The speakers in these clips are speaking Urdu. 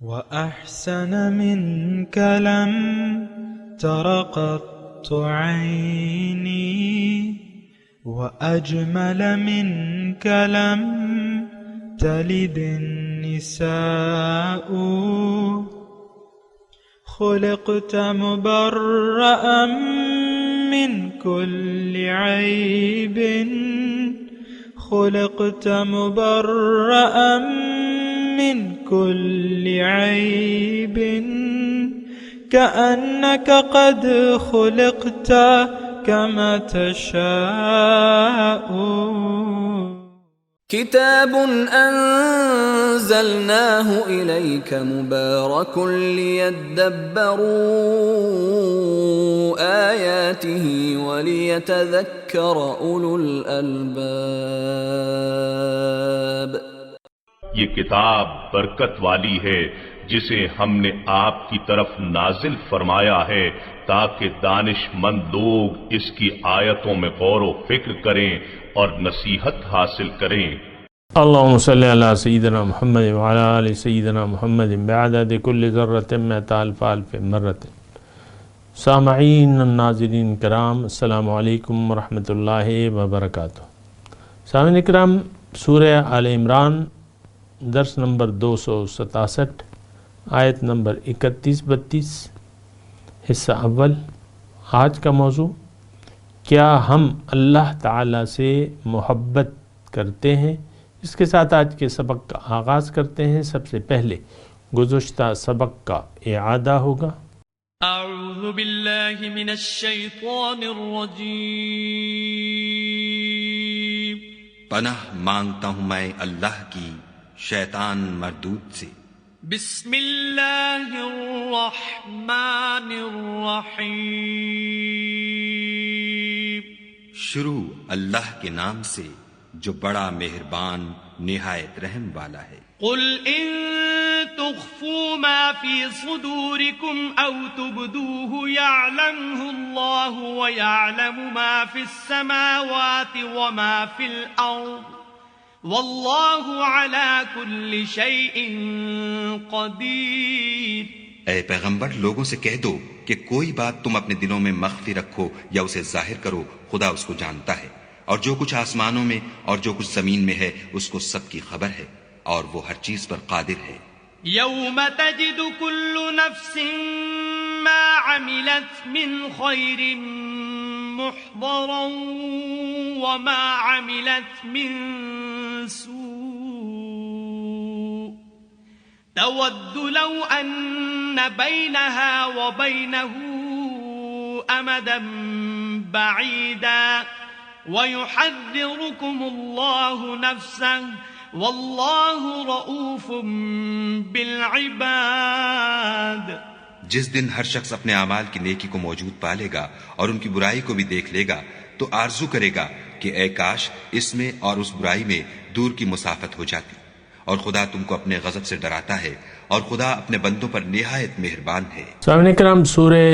وأحسن منك لم تر قط عيني وأجمل منك لم تلد النساء خلقت مبرأ من كل عيب خلقت مبرأ من كل عيب كأنك قد خلقت كما تشاء كتاب أنزلناه إليك مبارك ليدبروا آياته وليتذكر أولو الألباب. یہ کتاب برکت والی ہے جسے ہم نے آپ کی طرف نازل فرمایا ہے تاکہ دانش مند لوگ اس کی آیتوں میں غور و فکر کریں اور نصیحت حاصل کریں. اللہم صلی علی سیدنا محمد وعلی آل سیدنا محمد بعدد کل ذرۃ مئۃ الف الف مرۃ. سامعین الناظرین کرام، السلام علیکم ورحمۃ اللہ وبرکاتہ. سامعین کرام، سورہ آل عمران درس نمبر 267 آیت نمبر 31-32 حصہ اول. آج کا موضوع: کیا ہم اللہ تعالیٰ سے محبت کرتے ہیں؟ اس کے ساتھ آج کے سبق کا آغاز کرتے ہیں. سب سے پہلے گزشتہ سبق کا اعادہ ہوگا. اعوذ باللہ من الشیطان الرجیم. پناہ مانگتا ہوں میں اللہ کی شیطان مردود سے. بسم اللہ الرحمن الرحیم. شروع اللہ کے نام سے جو بڑا مہربان نہایت رحم والا ہے. قل ان تخفوا ما في صدوركم او تبدوه يعلمه الله ويعلم ما في السماوات وما في الارض واللہ علی کل شیء قدیر. اے پیغمبر، لوگوں سے کہہ دو کہ کوئی بات تم اپنے دلوں میں مخفی رکھو یا اسے ظاہر کرو، خدا اس کو جانتا ہے، اور جو کچھ آسمانوں میں اور جو کچھ زمین میں ہے اس کو سب کی خبر ہے، اور وہ ہر چیز پر قادر ہے. یوم تجد کل نفس ما عملت من خیر محضرا وما عملت من سوء تود لو ان بينها وبينه امدا بعيدا ويحذركم الله نفسه والله رؤوف بالعباد. جس دن ہر شخص اپنے اعمال کی نیکی کو موجود پالے گا اور ان کی برائی کو بھی دیکھ لے گا تو آرزو کرے گا کہ اے کاش اس میں اور اس برائی میں دور کی مسافت ہو جاتی. اور خدا تم کو اپنے غضب سے ڈراتا ہے اور خدا اپنے بندوں پر نہایت مہربان ہے. سامعین کرام، سورہ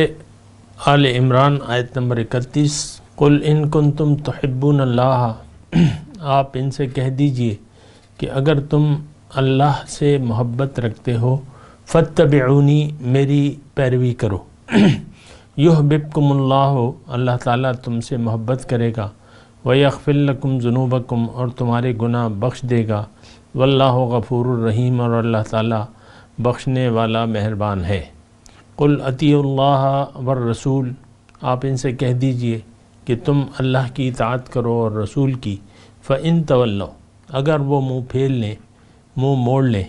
آل عمران آیت نمبر 31. قل ان کنتم تحبون اللہ. آپ ان سے کہہ دیجئے کہ اگر تم اللہ سے محبت رکھتے ہو فاتبعونی، میری پیروی کرو. یحببکم اللہ، اللہ تعالیٰ تم سے محبت کرے گا. ویغفر لکم ذنوبکم، اور تمہارے گناہ بخش دے گا. واللہ غفور الرحیم، اور اللہ تعالیٰ بخشنے والا مہربان ہے. قل اطیعوا اللہ والرسول. آپ ان سے کہہ دیجئے کہ تم اللہ کی اطاعت کرو اور رسول کی. فإن تولوا، اگر وہ منہ پھیر لیں، منہ موڑ لیں.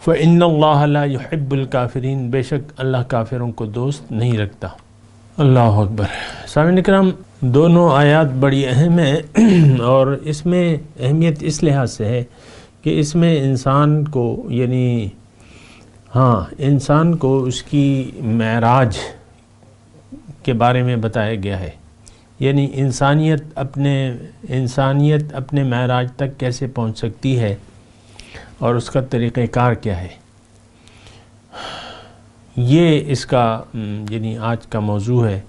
فإن اللہ لا يحب الکافرین، بے شک اللہ کافروں کو دوست نہیں رکھتا. اللہ اکبر. سامعین کرام، دونوں آیات بڑی اہم ہیں اور اس میں اہمیت اس لحاظ سے ہے کہ اس میں انسان کو انسان کو اس کی معراج کے بارے میں بتایا گیا ہے. یعنی انسانیت اپنے معراج تک کیسے پہنچ سکتی ہے اور اس کا طریقہ کار کیا ہے. یہ اس کا آج کا موضوع ہے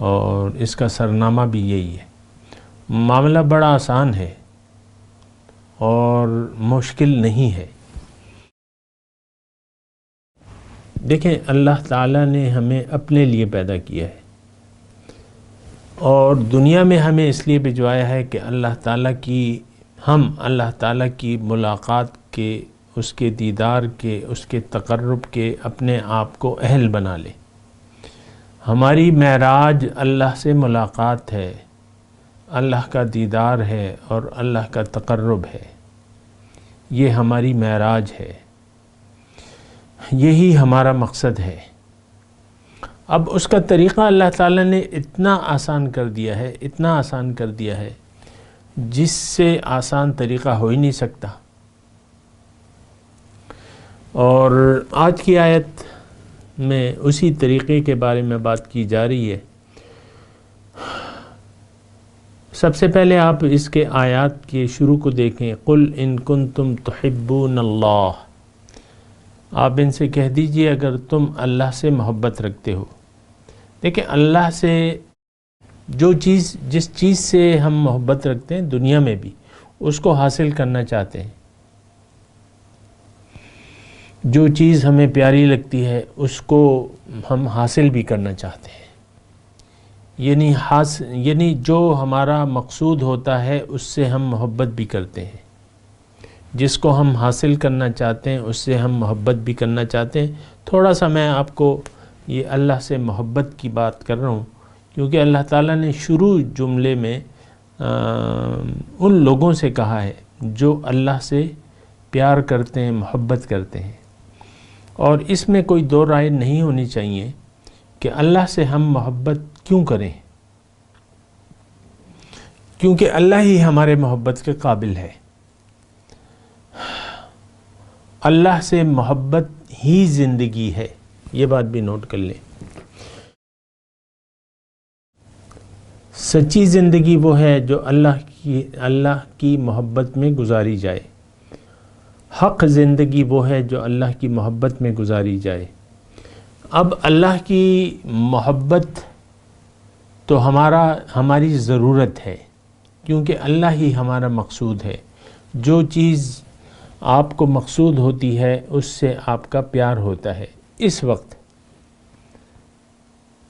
اور اس کا سرنامہ بھی یہی ہے. معاملہ بڑا آسان ہے اور مشکل نہیں ہے. دیکھیں اللہ تعالیٰ نے ہمیں اپنے لیے پیدا کیا ہے اور دنیا میں ہمیں اس لیے بھجوایا ہے کہ اللہ تعالیٰ کی ملاقات کے، اس کے دیدار کے، اس کے تقرب کے اپنے آپ کو اہل بنا لیں۔ ہماری معراج اللہ سے ملاقات ہے، اللہ کا دیدار ہے اور اللہ کا تقرب ہے، یہ ہماری معراج ہے، یہی ہمارا مقصد ہے۔ اب اس کا طریقہ اللہ تعالیٰ نے اتنا آسان کر دیا ہے، اتنا آسان کر دیا ہے جس سے آسان طریقہ ہو ہی نہیں سکتا۔ اور آج کی آیت میں اسی طریقے کے بارے میں بات کی جا رہی ہے۔ سب سے پہلے آپ اس کے آیات کے شروع کو دیکھیں، قُلْ إِن كُنتُمْ تُحِبُّونَ اللَّهَ، آپ ان سے کہہ دیجئے اگر تم اللہ سے محبت رکھتے ہو۔ دیکھیں اللہ سے جس چیز سے ہم محبت رکھتے ہیں دنیا میں بھی اس کو حاصل کرنا چاہتے ہیں، جو چیز ہمیں پیاری لگتی ہے اس کو ہم حاصل بھی کرنا چاہتے ہیں، یعنی جو ہمارا مقصود ہوتا ہے اس سے ہم محبت بھی کرتے ہیں، جس کو ہم حاصل کرنا چاہتے ہیں اس سے ہم محبت بھی کرنا چاہتے ہیں۔ تھوڑا سا میں آپ کو یہ اللہ سے محبت کی بات کر رہا ہوں کیونکہ اللہ تعالیٰ نے شروع جملے میں ان لوگوں سے کہا ہے جو اللہ سے پیار کرتے ہیں، محبت کرتے ہیں، اور اس میں کوئی دو رائے نہیں ہونی چاہیے کہ اللہ سے ہم محبت کیوں کریں، کیونکہ اللہ ہی ہمارے محبت کے قابل ہے۔ اللہ سے محبت ہی زندگی ہے، یہ بات بھی نوٹ کر لیں۔ سچی زندگی وہ ہے جو اللہ کی محبت میں گزاری جائے، حق زندگی وہ ہے جو اللہ کی محبت میں گزاری جائے۔ اب اللہ کی محبت تو ہماری ضرورت ہے کیونکہ اللہ ہی ہمارا مقصود ہے۔ جو چیز آپ کو مقصود ہوتی ہے اس سے آپ کا پیار ہوتا ہے۔ اس وقت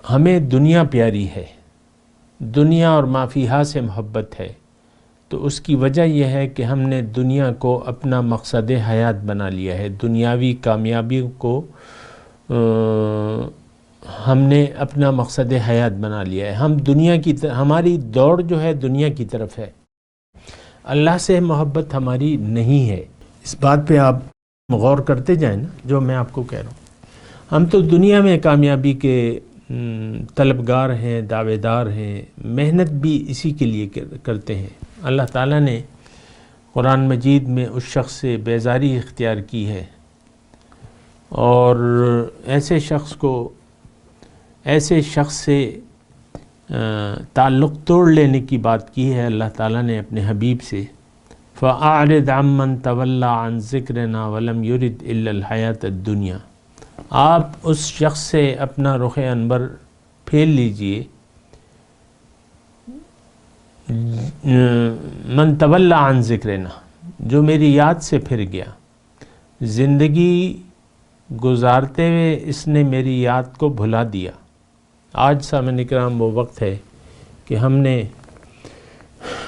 ہمیں دنیا پیاری ہے، دنیا اور ما فیہا سے محبت ہے، تو اس کی وجہ یہ ہے کہ ہم نے دنیا کو اپنا مقصد حیات بنا لیا ہے، دنیاوی کامیابی کو ہم نے اپنا مقصد حیات بنا لیا ہے۔ ہم ہماری دوڑ جو ہے دنیا کی طرف ہے، اللہ سے محبت ہماری نہیں ہے۔ اس بات پہ آپ غور کرتے جائیں نا جو میں آپ کو کہہ رہا ہوں۔ ہم تو دنیا میں کامیابی کے طلبگار ہیں، دعوے دار ہیں، محنت بھی اسی کے لیے کرتے ہیں۔ اللہ تعالیٰ نے قرآن مجید میں اس شخص سے بیزاری اختیار کی ہے اور ایسے شخص سے تعلق توڑ لینے کی بات کی ہے اللہ تعالیٰ نے اپنے حبیب سے، فَأَعْرِضْ عَمَّنْ تَوَلَّى عَنْ ذِكْرِنَا وَلَمْ يُرِدْ إِلَّا الْحَيَاةَ الدُّنْيَا۔ آپ اس شخص سے اپنا رخ انور پھیر لیجئے، من تولی عن ذکرنا، جو میری یاد سے پھر گیا، زندگی گزارتے ہوئے اس نے میری یاد کو بھلا دیا۔ آج سامعین اکرام وہ وقت ہے کہ ہم نے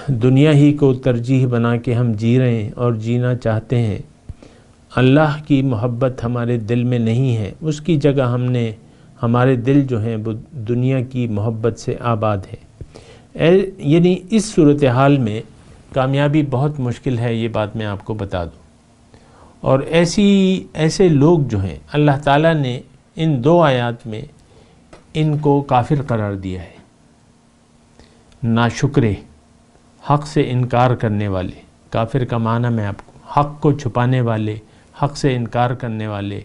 دنیا ہی کو ترجیح بنا کے ہم جی رہے ہیں اور جینا چاہتے ہیں، اللہ کی محبت ہمارے دل میں نہیں ہے، اس کی جگہ ہمارے دل جو ہیں وہ دنیا کی محبت سے آباد ہے۔ یعنی اس صورتحال میں کامیابی بہت مشکل ہے، یہ بات میں آپ کو بتا دوں۔ اور ایسے لوگ جو ہیں اللہ تعالیٰ نے ان دو آیات میں ان کو کافر قرار دیا ہے، ناشکرے، حق سے انکار کرنے والے۔ کافر کا معنی میں آپ کو حق کو چھپانے والے، حق سے انکار کرنے والے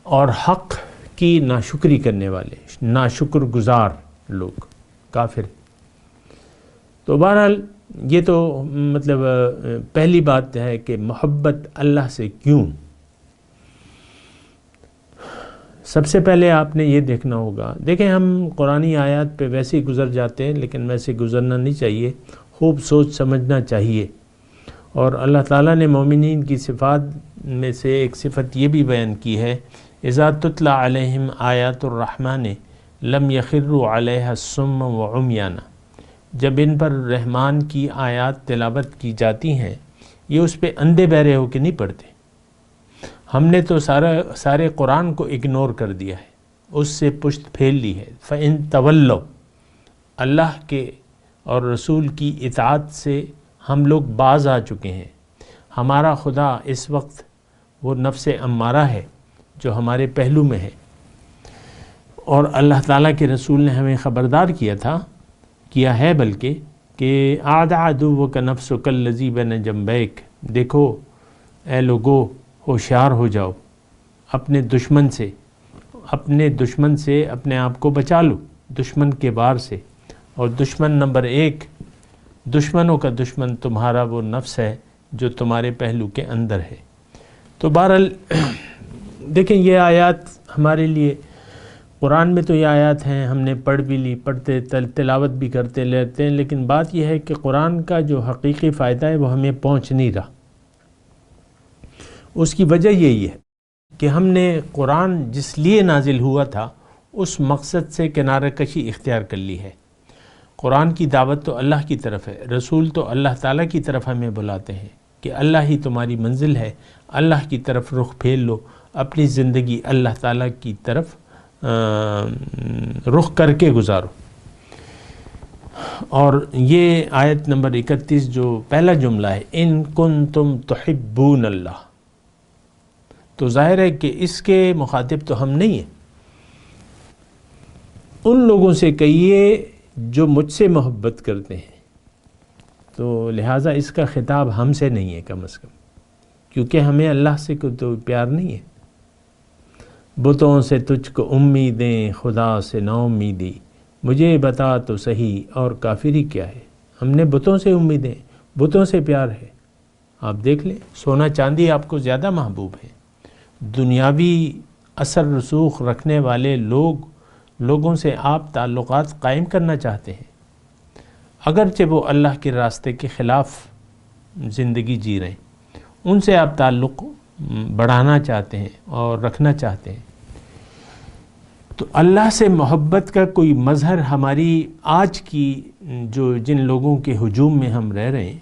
اور حق کی ناشکری کرنے والے، ناشکر گزار لوگ، کافر۔ تو بہرحال یہ تو مطلب پہلی بات ہے کہ محبت اللہ سے کیوں۔ سب سے پہلے آپ نے یہ دیکھنا ہوگا، دیکھیں ہم قرآنی آیات پہ ویسے ہی گزر جاتے ہیں لیکن ویسے گزرنا نہیں چاہیے، خوب سوچ سمجھنا چاہیے۔ اور اللہ تعالیٰ نے مومنین کی صفات میں سے ایک صفت یہ بھی بیان کی ہے، اذا تتلا علیہم آیات الرحمن لم یخروا علیہا صما وعمیانا، جب ان پر رحمان کی آیات تلاوت کی جاتی ہیں یہ اس پہ اندھے بہرے ہو کے نہیں پڑھتے۔ ہم نے تو سارے قرآن کو اگنور کر دیا ہے، اس سے پشت پھیر لی ہے۔ فَإِن تَوَلَّوْا، اللہ کے اور رسول کی اطاعت سے ہم لوگ باز آ چکے ہیں۔ ہمارا خدا اس وقت وہ نفس امارہ ہے جو ہمارے پہلو میں ہے، اور اللہ تعالیٰ کے رسول نے ہمیں خبردار کیا ہے بلکہ کہ عاد عدوک نفسک الذی بین جنبیک، دیکھو اے لوگو ہوشیار ہو جاؤ، اپنے دشمن سے اپنے آپ کو بچا لو، دشمن کے وار سے۔ اور دشمن نمبر 1، دشمنوں کا دشمن تمہارا وہ نفس ہے جو تمہارے پہلو کے اندر ہے۔ تو بہرحال دیکھیں یہ آیات ہمارے لیے، قرآن میں تو یہ آیات ہیں، ہم نے پڑھ بھی لی، پڑھتے تلاوت بھی کرتے لیتے ہیں، لیکن بات یہ ہے کہ قرآن کا جو حقیقی فائدہ ہے وہ ہمیں پہنچ نہیں رہا۔ اس کی وجہ یہی ہے کہ ہم نے قرآن جس لیے نازل ہوا تھا اس مقصد سے کنارہ کشی اختیار کر لی ہے۔ قرآن کی دعوت تو اللہ کی طرف ہے، رسول تو اللہ تعالیٰ کی طرف ہمیں بلاتے ہیں کہ اللہ ہی تمہاری منزل ہے، اللہ کی طرف رخ پھیر لو، اپنی زندگی اللہ تعالیٰ کی طرف رخ کر کے گزارو۔ اور یہ آیت نمبر 31 جو پہلا جملہ ہے، ان کنتم تحبون اللہ، تو ظاہر ہے کہ اس کے مخاطب تو ہم نہیں ہیں۔ ان لوگوں سے کہیے جو مجھ سے محبت کرتے ہیں، تو لہٰذا اس کا خطاب ہم سے نہیں ہے کم از کم، کیونکہ ہمیں اللہ سے تو پیار نہیں ہے۔ بتوں سے تجھ کو امیدیں خدا سے نا امیدی، مجھے بتا تو صحیح اور کافری کیا ہے۔ ہم نے بتوں سے امیدیں، بتوں سے پیار ہے۔ آپ دیکھ لیں، سونا چاندی آپ کو زیادہ محبوب ہے، دنیاوی اثر رسوخ رکھنے والے لوگوں سے آپ تعلقات قائم کرنا چاہتے ہیں، اگرچہ وہ اللہ کے راستے کے خلاف زندگی جی رہے ہیں، ان سے آپ تعلق بڑھانا چاہتے ہیں اور رکھنا چاہتے ہیں۔ تو اللہ سے محبت کا کوئی مظہر ہماری آج کی جن لوگوں کے ہجوم میں ہم رہ رہے ہیں،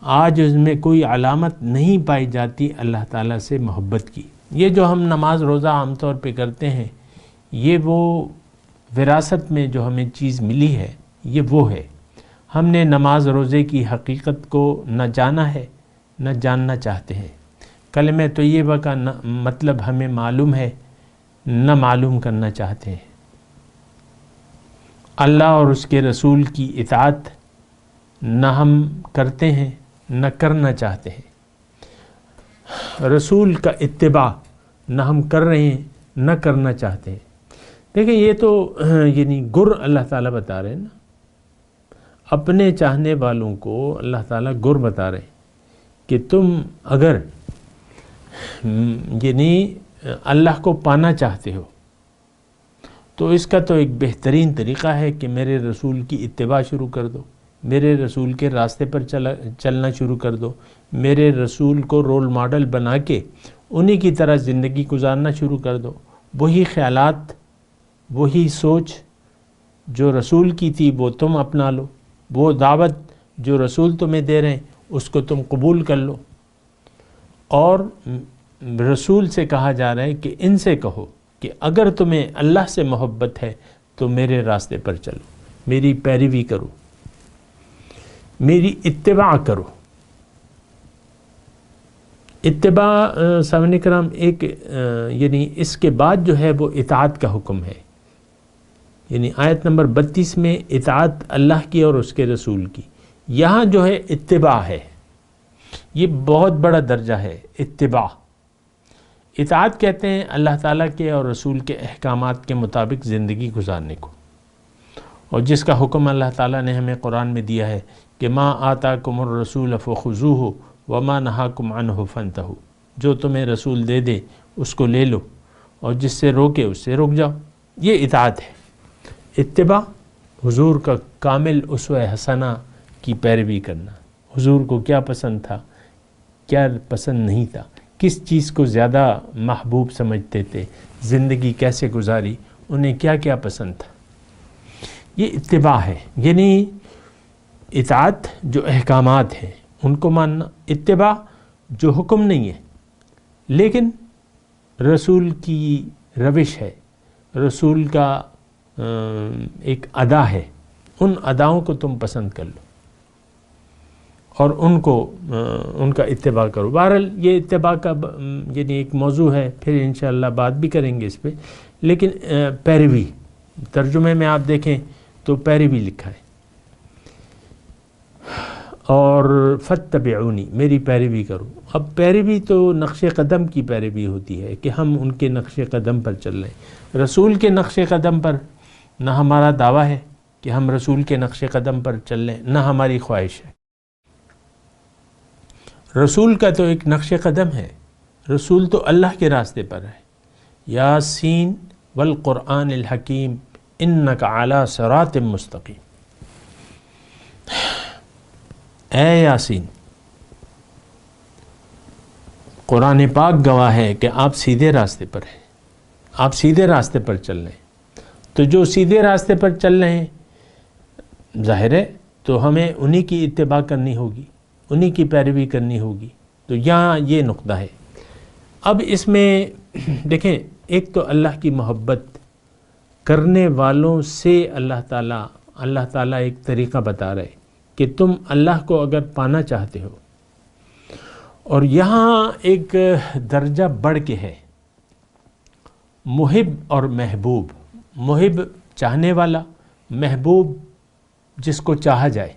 آج اس میں کوئی علامت نہیں پائی جاتی اللہ تعالیٰ سے محبت کی۔ یہ جو ہم نماز روزہ عام طور پہ کرتے ہیں، یہ وہ وراثت میں جو ہمیں چیز ملی ہے، یہ وہ ہے۔ ہم نے نماز روزے کی حقیقت کو نہ جانا ہے، نہ جاننا چاہتے ہیں۔ کلمہ طیبہ کا مطلب ہمیں معلوم ہے، نہ معلوم کرنا چاہتے ہیں۔ اللہ اور اس کے رسول کی اطاعت نہ ہم کرتے ہیں، نہ کرنا چاہتے ہیں۔ رسول کا اتباع نہ ہم کر رہے ہیں، نہ کرنا چاہتے ہیں۔ دیکھیں یہ تو یعنی گر اللہ تعالیٰ بتا رہے ہیں نا، اپنے چاہنے والوں کو اللہ تعالیٰ گر بتا رہے ہیں کہ تم اگر یعنی اللہ کو پانا چاہتے ہو تو اس کا تو ایک بہترین طریقہ ہے کہ میرے رسول کی اتباع شروع کر دو، میرے رسول کے راستے پر چلنا شروع کر دو، میرے رسول کو رول ماڈل بنا کے انہی کی طرح زندگی گزارنا شروع کر دو۔ وہی خیالات، وہی سوچ جو رسول کی تھی وہ تم اپنا لو، وہ دعوت جو رسول تمہیں دے رہے ہیں اس کو تم قبول کر لو۔ اور رسول سے کہا جا رہا ہے کہ ان سے کہو کہ اگر تمہیں اللہ سے محبت ہے تو میرے راستے پر چلو، میری پیروی کرو، میری اتباع کرو۔ اتباع سامعین کرام ایک یعنی اس کے بعد جو ہے وہ اطاعت کا حکم ہے، یعنی آیت نمبر 32 میں اطاعت اللہ کی اور اس کے رسول کی، یہاں جو ہے اتباع ہے، یہ بہت بڑا درجہ ہے اتباع۔ اطاعت کہتے ہیں اللہ تعالیٰ کے اور رسول کے احکامات کے مطابق زندگی گزارنے کو، اور جس کا حکم اللہ تعالیٰ نے ہمیں قرآن میں دیا ہے کہ ما آتاکم الرسول فخذوہ وما نہاکم عنہ فانتہوا، جو تمہیں رسول دے دے اس کو لے لو اور جس سے روکے اس سے رک جاؤ۔ یہ اطاعت ہے۔ اتباع حضور کا کامل اسوہ حسنہ کی پیروی کرنا، حضور کو کیا پسند تھا، کیا پسند نہیں تھا، کس چیز کو زیادہ محبوب سمجھتے تھے، زندگی کیسے گزاری، انہیں کیا کیا پسند تھا. یہ اتباع ہے، یعنی اطاعت جو احکامات ہیں ان کو ماننا، اتباع جو حکم نہیں ہے لیکن رسول کی روش ہے، رسول کا ایک ادا ہے، ان اداؤں کو تم پسند کر لو اور ان کا اتباع کرو. بہرحال یہ اتباع کا یعنی ایک موضوع ہے، پھر انشاءاللہ بات بھی کریں گے اس پہ. لیکن پیروی، ترجمے میں آپ دیکھیں تو پیروی لکھا ہے، اور فاتبعونی، میری پیروی کرو. اب پیروی تو نقش قدم کی پیروی ہوتی ہے کہ ہم ان کے نقش قدم پر چل رہے ہیں. رسول کے نقش قدم پر نہ ہمارا دعویٰ ہے کہ ہم رسول کے نقش قدم پر چل رہے ہیں، نہ ہماری خواہش ہے. رسول کا تو ایک نقش قدم ہے، رسول تو اللہ کے راستے پر ہے. یاسین والقرآن الحکیم انک علی صراط مستقیم. اے یاسین، قرآن پاک گواہ ہے کہ آپ سیدھے راستے پر ہیں، آپ سیدھے راستے پر چل رہے ہیں. تو جو سیدھے راستے پر چل رہے ہیں ظاہر ہے تو ہمیں انہی کی اتباع کرنی ہوگی، انہی کی پیروی کرنی ہوگی. تو یہاں یہ نقطہ ہے. اب اس میں دیکھیں، ایک تو اللہ کی محبت کرنے والوں سے اللہ تعالیٰ ایک طریقہ بتا رہے کہ تم اللہ کو اگر پانا چاہتے ہو، اور یہاں ایک درجہ بڑھ کے ہے، محب اور محبوب. محب چاہنے والا، محبوب جس کو چاہا جائے.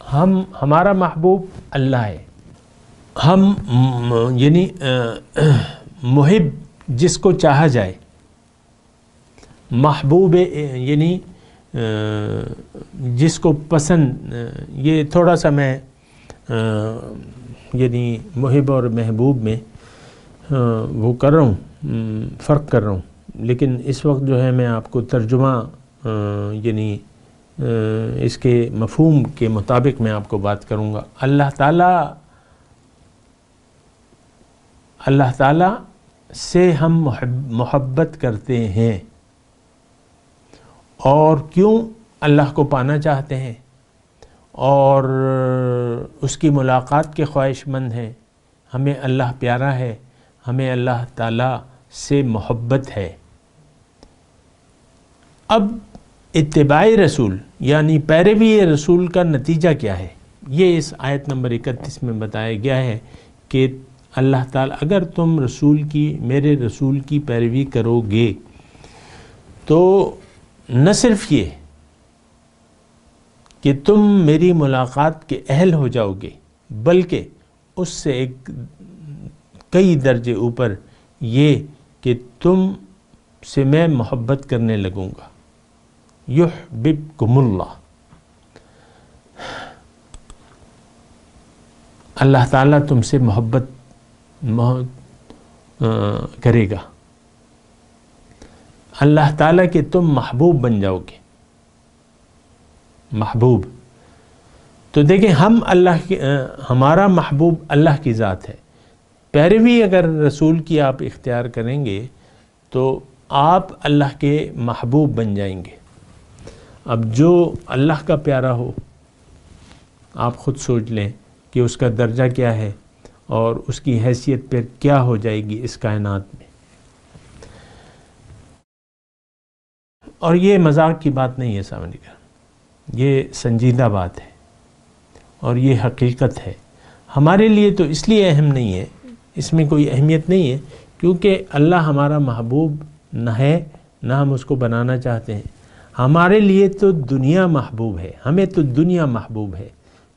ہمارا محبوب اللہ ہے، ہم یعنی محب جس کو چاہا جائے، محبوب یعنی جس کو پسند. یہ تھوڑا سا میں یعنی محب اور محبوب میں وہ کر رہا ہوں، فرق کر رہا ہوں. لیکن اس وقت جو ہے میں آپ کو ترجمہ یعنی اس کے مفہوم کے مطابق میں آپ کو بات کروں گا. اللہ تعالیٰ سے ہم محبت کرتے ہیں، اور کیوں اللہ کو پانا چاہتے ہیں اور اس کی ملاقات کے خواہش مند ہیں. ہمیں اللہ پیارا ہے، ہمیں اللہ تعالیٰ سے محبت ہے. اب اتباع رسول یعنی پیروی رسول کا نتیجہ کیا ہے؟ یہ اس آیت نمبر 31 میں بتایا گیا ہے کہ اللہ تعالیٰ اگر تم میرے رسول کی پیروی کرو گے تو نہ صرف یہ کہ تم میری ملاقات کے اہل ہو جاؤ گے، بلکہ اس سے ایک کئی درجے اوپر یہ کہ تم سے میں محبت کرنے لگوں گا. یحببکم اللہ، اللہ تعالیٰ تم سے محبت کرے گا. اللہ تعالیٰ کے تم محبوب بن جاؤ گے. محبوب تو دیکھیں، ہمارا محبوب اللہ کی ذات ہے. پیروی اگر رسول کی آپ اختیار کریں گے تو آپ اللہ کے محبوب بن جائیں گے. اب جو اللہ کا پیارا ہو، آپ خود سوچ لیں کہ اس کا درجہ کیا ہے اور اس کی حیثیت پھر کیا ہو جائے گی اس کائنات میں. اور یہ مذاق کی بات نہیں ہے سامنے کا، یہ سنجیدہ بات ہے اور یہ حقیقت ہے. ہمارے لیے تو اس لیے اہم نہیں ہے، اس میں کوئی اہمیت نہیں ہے کیونکہ اللہ ہمارا محبوب نہ ہے، نہ ہم اس کو بنانا چاہتے ہیں. ہمارے لیے تو دنیا محبوب ہے، ہمیں تو دنیا محبوب ہے،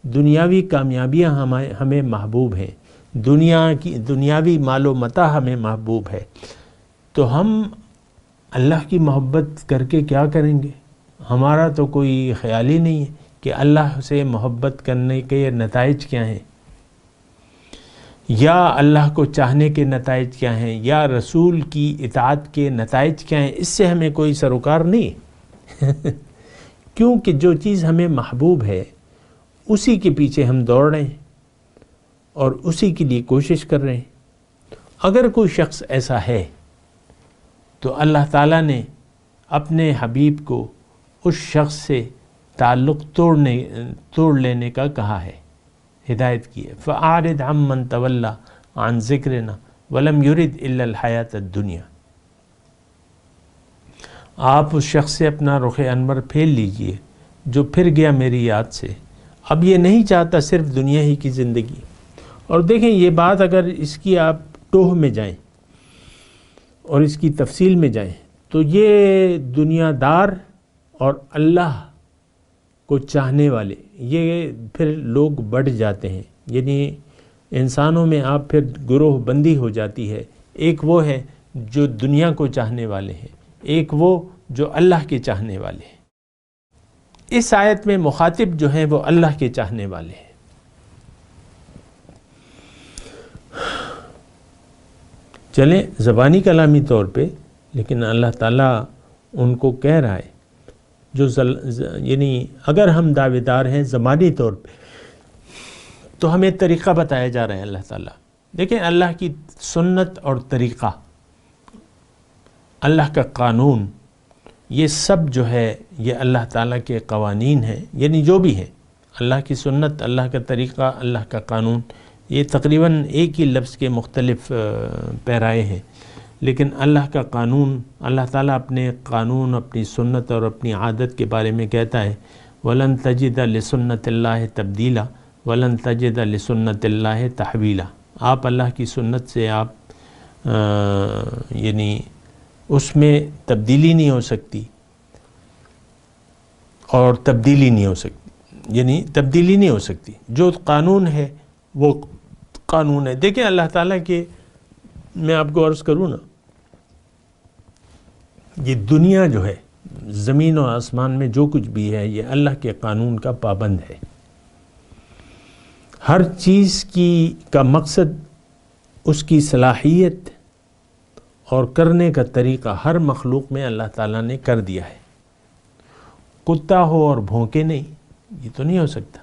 دنیاوی کامیابیاں ہمیں محبوب ہیں، دنیاوی مال و متاع ہمیں محبوب ہے. تو ہم اللہ کی محبت کر کے کیا کریں گے؟ ہمارا تو کوئی خیال ہی نہیں ہے کہ اللہ سے محبت کرنے کے نتائج کیا ہیں، یا اللہ کو چاہنے کے نتائج کیا ہیں، یا رسول کی اطاعت کے نتائج کیا ہیں. اس سے ہمیں کوئی سروکار نہیں کیونکہ جو چیز ہمیں محبوب ہے اسی کے پیچھے ہم دوڑ رہے ہیں اور اسی کے لیے کوشش کر رہے ہیں. اگر کوئی شخص ایسا ہے تو اللہ تعالیٰ نے اپنے حبیب کو اس شخص سے تعلق توڑ لینے کا کہا ہے، ہدایت کی ہے۔ فَأَعْرِضْ عَمَّنْ تَوَلَّى عَنْ ذِكْرِنَا وَلَمْ يُرِدْ إِلَّا الْحَيَاةَ الدُّنْيَا۔ آپ اس شخص سے اپنا رخ انور پھیر لیجئے جو پھر گیا میری یاد سے، اب یہ نہیں چاہتا صرف دنیا ہی کی زندگی۔ اور دیکھیں یہ بات اگر اس کی آپ ٹوہ میں جائیں اور اس کی تفصیل میں جائیں تو یہ دنیا دار اور اللہ کو چاہنے والے یہ پھر لوگ بڑھ جاتے ہیں، یعنی انسانوں میں آپ پھر گروہ بندی ہو جاتی ہے۔ ایک وہ ہے جو دنیا کو چاہنے والے ہیں، ایک وہ جو اللہ کے چاہنے والے ہیں۔ اس آیت میں مخاطب جو ہیں وہ اللہ کے چاہنے والے ہیں۔ چلیں زبانی کلامی طور پہ، لیکن اللہ تعالیٰ ان کو کہہ رہا ہے یعنی اگر ہم دعوے دار ہیں زبانی طور پہ تو ہمیں طریقہ بتایا جا رہا ہے اللہ تعالیٰ۔ دیکھیں اللہ کی سنت اور طریقہ، اللہ کا قانون، یہ سب جو ہے یہ اللہ تعالیٰ کے قوانین ہیں، یعنی جو بھی ہے اللہ کی سنت، اللہ کا طریقہ، اللہ کا قانون، یہ تقریباً ایک ہی لفظ کے مختلف پیرائے ہیں، لیکن اللہ کا قانون، اللہ تعالیٰ اپنے قانون، اپنی سنت اور اپنی عادت کے بارے میں کہتا ہے وَلَن تَجِدَ لِسُنَّتِ اللَّهِ تَبْدِيلًا وَلَن تَجِدَ لِسُنَّتِ اللَّهِ تَحْوِيلًا۔ آپ اللہ کی سنت سے آپ یعنی اس میں تبدیلی نہیں ہو سکتی اور تبدیلی نہیں ہو سکتی، یعنی تبدیلی نہیں ہو سکتی، جو قانون ہے وہ قانون ہے۔ دیکھیں اللہ تعالیٰ کے، میں آپ کو عرض کروں نا، یہ دنیا جو ہے، زمین و آسمان میں جو کچھ بھی ہے یہ اللہ کے قانون کا پابند ہے۔ ہر چیز کا مقصد، اس کی صلاحیت اور کرنے کا طریقہ ہر مخلوق میں اللہ تعالیٰ نے کر دیا ہے۔ کتا ہو اور بھونکے نہیں، یہ تو نہیں ہو سکتا۔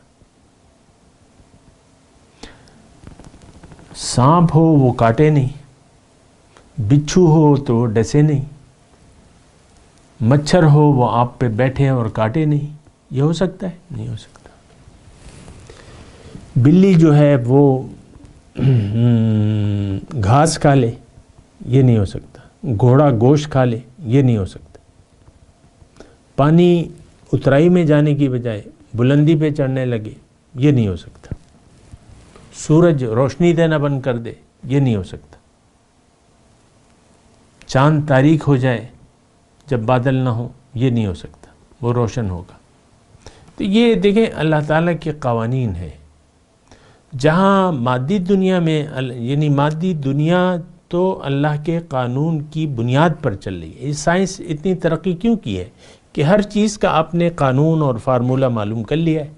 سانپ ہو وہ کاٹے نہیں، بچھو ہو تو وہ ڈسے نہیں، مچھر ہو وہ آپ پہ بیٹھے اور کاٹے نہیں، یہ ہو سکتا ہے؟ نہیں ہو سکتا۔ بلی جو ہے وہ گھاس کھا لے، یہ نہیں ہو سکتا۔ گھوڑا گوشت کھا لے، یہ نہیں ہو سکتا۔ پانی اترائی میں جانے کی بجائے بلندی پہ چڑھنے لگے، یہ نہیں ہو سکتا۔ سورج روشنی دینا بند کر دے، یہ نہیں ہو سکتا۔ چاند تاریک ہو جائے جب بادل نہ ہو، یہ نہیں ہو سکتا، وہ روشن ہوگا۔ تو یہ دیکھیں اللہ تعالیٰ کے قوانین ہیں۔ جہاں مادی دنیا میں، یعنی مادی دنیا تو اللہ کے قانون کی بنیاد پر چل رہی ہے۔ سائنس اتنی ترقی کیوں کی ہے کہ ہر چیز کا آپ نے قانون اور فارمولہ معلوم کر لیا ہے،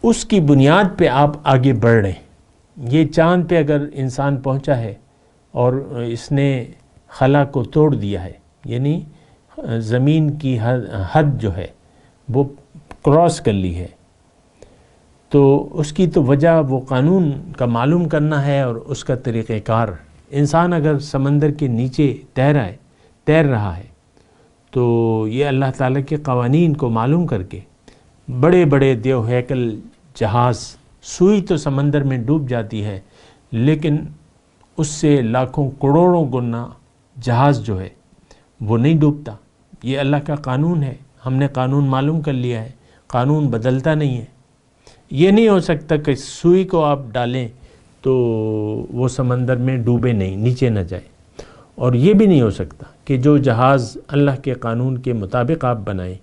اس کی بنیاد پہ آپ آگے بڑھ رہے ہیں۔ یہ چاند پہ اگر انسان پہنچا ہے اور اس نے خلا کو توڑ دیا ہے، یعنی زمین کی حد جو ہے وہ کراس کر لی ہے، تو اس کی تو وجہ وہ قانون کا معلوم کرنا ہے اور اس کا طریقہ کار۔ انسان اگر سمندر کے نیچے تیر رہا ہے تو یہ اللہ تعالیٰ کے قوانین کو معلوم کر کے بڑے بڑے دیو ہیکل جہاز، سوئی تو سمندر میں ڈوب جاتی ہے لیکن اس سے لاکھوں کروڑوں گنا جہاز جو ہے وہ نہیں ڈوبتا۔ یہ اللہ کا قانون ہے، ہم نے قانون معلوم کر لیا ہے، قانون بدلتا نہیں ہے۔ یہ نہیں ہو سکتا کہ سوئی کو آپ ڈالیں تو وہ سمندر میں ڈوبے نہیں، نیچے نہ جائے، اور یہ بھی نہیں ہو سکتا کہ جو جہاز اللہ کے قانون کے مطابق آپ بنائیں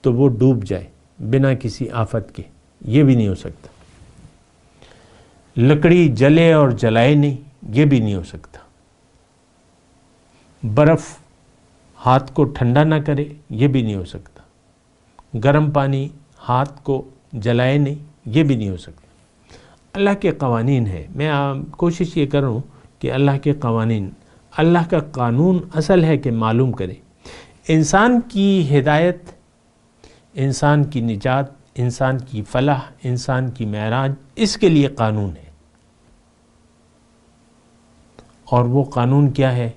تو وہ ڈوب جائے بنا کسی آفت کے، یہ بھی نہیں ہو سکتا۔ لکڑی جلے اور جلائے نہیں، یہ بھی نہیں ہو سکتا۔ برف ہاتھ کو ٹھنڈا نہ کرے، یہ بھی نہیں ہو سکتا۔ گرم پانی ہاتھ کو جلائے نہیں، یہ بھی نہیں ہو سکتا۔ اللہ کے قوانین ہے۔ میں کوشش یہ کروں کہ اللہ کے قوانین، اللہ کا قانون اصل ہے کہ معلوم کرے۔ انسان کی ہدایت، انسان کی نجات، انسان کی فلاح، انسان کی معراج، اس کے لیے قانون ہے۔ اور وہ قانون کیا ہے؟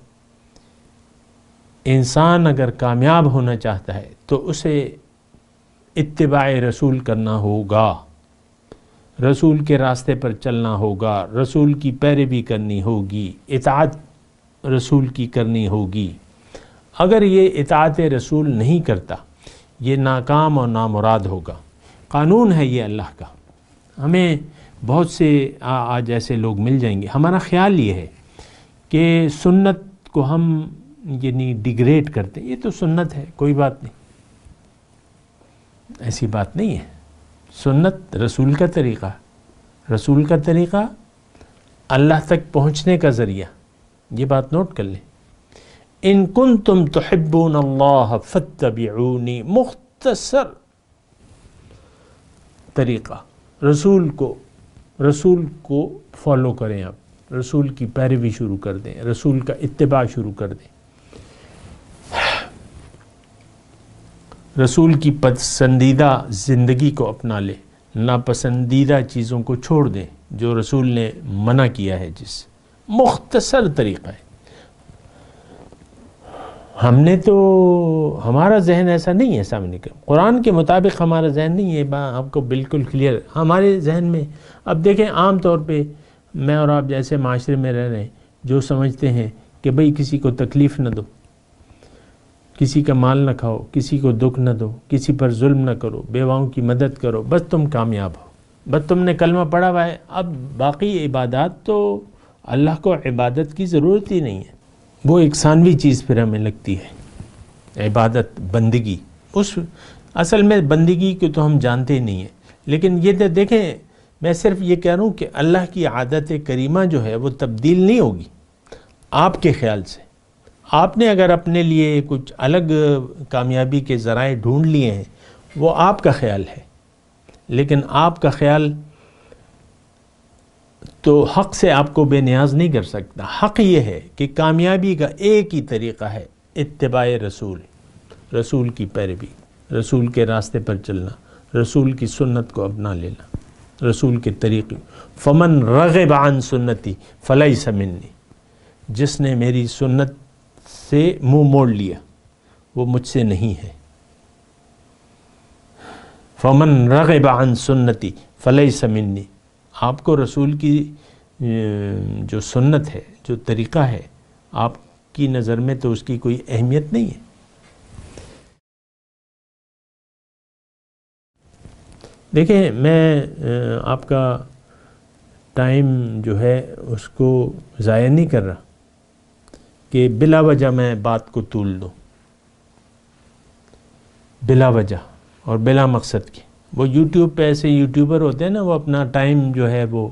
انسان اگر کامیاب ہونا چاہتا ہے تو اسے اتباع رسول کرنا ہوگا، رسول کے راستے پر چلنا ہوگا، رسول کی پیروی کرنی ہوگی، اطاعت رسول کی کرنی ہوگی۔ اگر یہ اطاعت رسول نہیں کرتا یہ ناکام اور نامراد ہوگا۔ قانون ہے یہ اللہ کا۔ ہمیں بہت سے آج ایسے لوگ مل جائیں گے، ہمارا خیال یہ ہے کہ سنت کو ہم یعنی ڈیگریڈ کرتے ہیں، یہ تو سنت ہے کوئی بات نہیں، ایسی بات نہیں ہے۔ سنت رسول کا طریقہ، رسول کا طریقہ اللہ تک پہنچنے کا ذریعہ، یہ بات نوٹ کر لیں۔ ان کنتم تحبون اللہ فاتبعونی، مختصر طریقہ، رسول کو فالو کریں، آپ رسول کی پیروی شروع کر دیں، رسول کا اتباع شروع کر دیں، رسول کی پسندیدہ زندگی کو اپنا لیں، ناپسندیدہ چیزوں کو چھوڑ دیں جو رسول نے منع کیا ہے، جس مختصر طریقہ ہے۔ ہم نے تو ہمارا ذہن ایسا نہیں ہے سامنے کا، قرآن کے مطابق ہمارا ذہن نہیں ہے، آپ کو بالکل کلیئر ہمارے ذہن میں۔ اب دیکھیں عام طور پہ میں اور آپ جیسے معاشرے میں رہ رہے ہیں جو سمجھتے ہیں کہ بھئی کسی کو تکلیف نہ دو، کسی کا مال نہ کھاؤ، کسی کو دکھ نہ دو، کسی پر ظلم نہ کرو، بیواؤں کی مدد کرو، بس تم کامیاب ہو، بس تم نے کلمہ پڑھا ہوا ہے۔ اب باقی عبادات تو اللہ کو عبادت کی ضرورت ہی نہیں ہے، وہ ایک ثانوی چیز پھر ہمیں لگتی ہے عبادت، بندگی۔ اس اصل میں بندگی کو تو ہم جانتے ہی نہیں ہیں۔ لیکن یہ تو دیکھیں، میں صرف یہ کہہ رہا ہوں کہ اللہ کی عادت کریمہ جو ہے وہ تبدیل نہیں ہوگی آپ کے خیال سے۔ آپ نے اگر اپنے لیے کچھ الگ کامیابی کے ذرائع ڈھونڈ لیے ہیں وہ آپ کا خیال ہے، لیکن آپ کا خیال تو حق سے آپ کو بے نیاز نہیں کر سکتا۔ حق یہ ہے کہ کامیابی کا ایک ہی طریقہ ہے، اتباع رسول، رسول کی پیروی، رسول کے راستے پر چلنا، رسول کی سنت کو اپنا لینا، رسول کے طریقے۔ فمن رغب عن سنتی فلیس منی، جس نے میری سنت سے منہ موڑ لیا وہ مجھ سے نہیں ہے۔ فمن رغب عن سنتی فلیس منی، آپ کو رسول کی جو سنت ہے، جو طریقہ ہے، آپ کی نظر میں تو اس کی کوئی اہمیت نہیں ہے۔ دیکھیں میں آپ کا ٹائم جو ہے اس کو ضائع نہیں کر رہا کہ بلا وجہ میں بات کو طول دوں، بلا وجہ اور بلا مقصد کے۔ وہ یوٹیوب پہ ایسے یوٹیوبر ہوتے ہیں نا، وہ اپنا ٹائم جو ہے وہ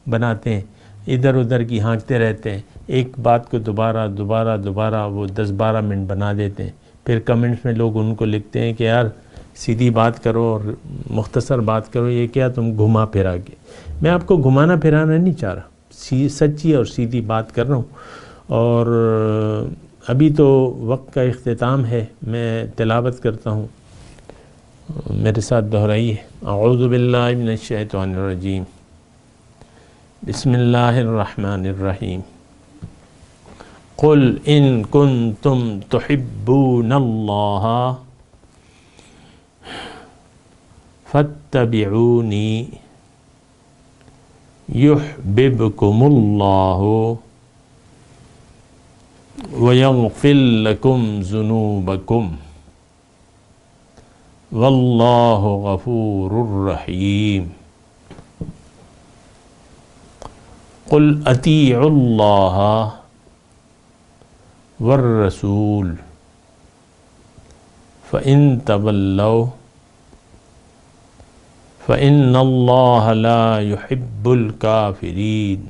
بناتے ہیں، ادھر ادھر کی ہانکتے رہتے ہیں، ایک بات کو دوبارہ وہ 10-12 منٹ بنا دیتے ہیں، پھر کمنٹس میں لوگ ان کو لکھتے ہیں کہ یار سیدھی بات کرو اور مختصر بات کرو، یہ کیا تم گھما پھرا کے۔ میں آپ کو گھمانا پھرانا نہیں چاہ رہا، سچی اور سیدھی بات کر رہا ہوں۔ اور ابھی تو وقت کا اختتام ہے، میں تلاوت کرتا ہوں، میرے ساتھ دہرائیے۔ اعوذ باللہ من الشیطان الرجیم، بسم اللہ الرحمن الرحیم۔ قل ان کنتم تحبون اللہ فاتبعونی یحببکم اللہ ویغفر لکم ذنوبکم واللہ غفور الرحیم۔ قل اطیعوا اللہ والرسول فإن تولوا فإن اللہ لا يحب الکافرین۔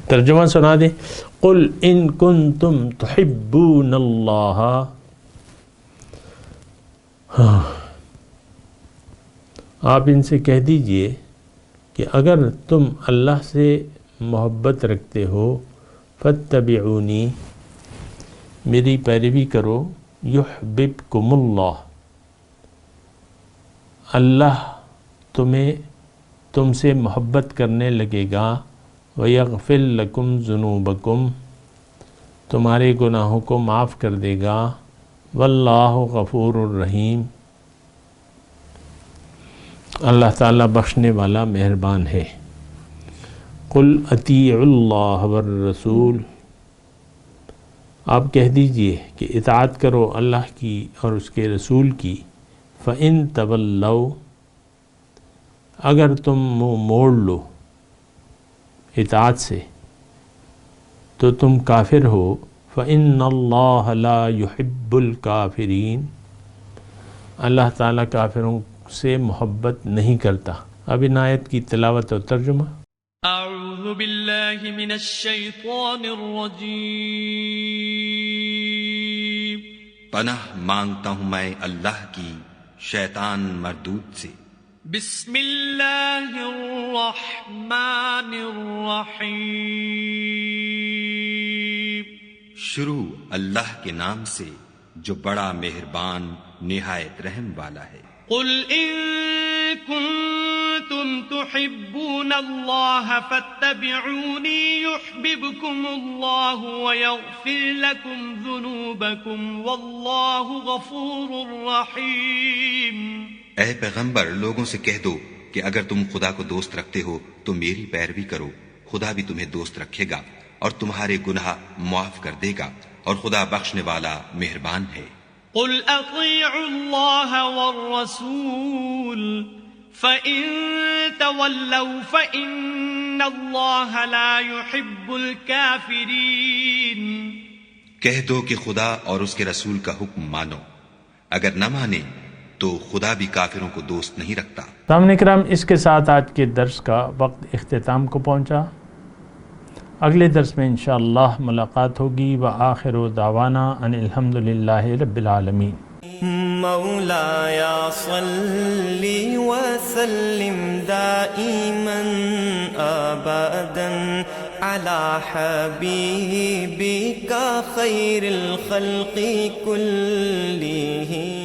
ترجمہ سنا دیں۔ قل ان کنتم تحبون اللہ، آپ ان سے کہہ دیجئے کہ اگر تم اللہ سے محبت رکھتے ہو، فاتبعونی، میری پیروی کرو، یحببکم اللہ، اللہ تم سے محبت کرنے لگے گا، وَيَغْفِرْ لَكُمْ ذُنُوبَكُمْ، تمہارے گناہوں کو معاف کر دے گا، واللہ غفور الرحیم، اللہ تعالیٰ بخشنے والا مہربان ہے۔ قُلْ اطیعوا اللہ والرسول، آپ کہہ دیجئے کہ اطاعت کرو اللہ کی اور اس کے رسول کی۔ فَإِن تَوَلَّوْا، اگر تم منہ موڑ لو اطاعت سے تو تم کافر ہو۔ فَإِنَّ اللَّهَ لَا يُحِبُّ الْكَافِرِينَ، اللہ تعالیٰ کافروں سے محبت نہیں کرتا۔ اب ان آیت کی تلاوت اور ترجمہ۔ اعوذ باللہ من الشیطان الرجیم، پناہ مانگتا ہوں میں اللہ کی شیطان مردود سے۔ بسم اللہ الرحمن الرحیم، شروع اللہ کے نام سے جو بڑا مہربان نہایت رحم والا ہے۔ قل ان کنتم تحبون اللہ فاتبعونی یحببکم اللہ ویغفر لکم ذنوبکم واللہ غفور رحیم۔ اے پیغمبر، لوگوں سے کہہ دو کہ اگر تم خدا کو دوست رکھتے ہو تو میری پیروی کرو، خدا بھی تمہیں دوست رکھے گا اور تمہارے گناہ معاف کر دے گا، اور خدا بخشنے والا مہربان ہے۔ قل اطیعوا اللہ والرسول فإن تولوا فإن اللہ لا يحب الكافرین۔ کہہ دو کہ خدا اور اس کے رسول کا حکم مانو، اگر نہ مانے تو خدا بھی کافروں کو دوست نہیں رکھتا۔ سامعین کرام، اس کے ساتھ آج کے درس کا وقت اختتام کو پہنچا۔ اگلے درس میں انشاءاللہ ملاقات ہوگی۔ وآخر دعوانا ان الحمدللہ رب العالمین۔ مولایا صلی وسلم دائما ابدا علی حبیبک خیر الخلق کلہم۔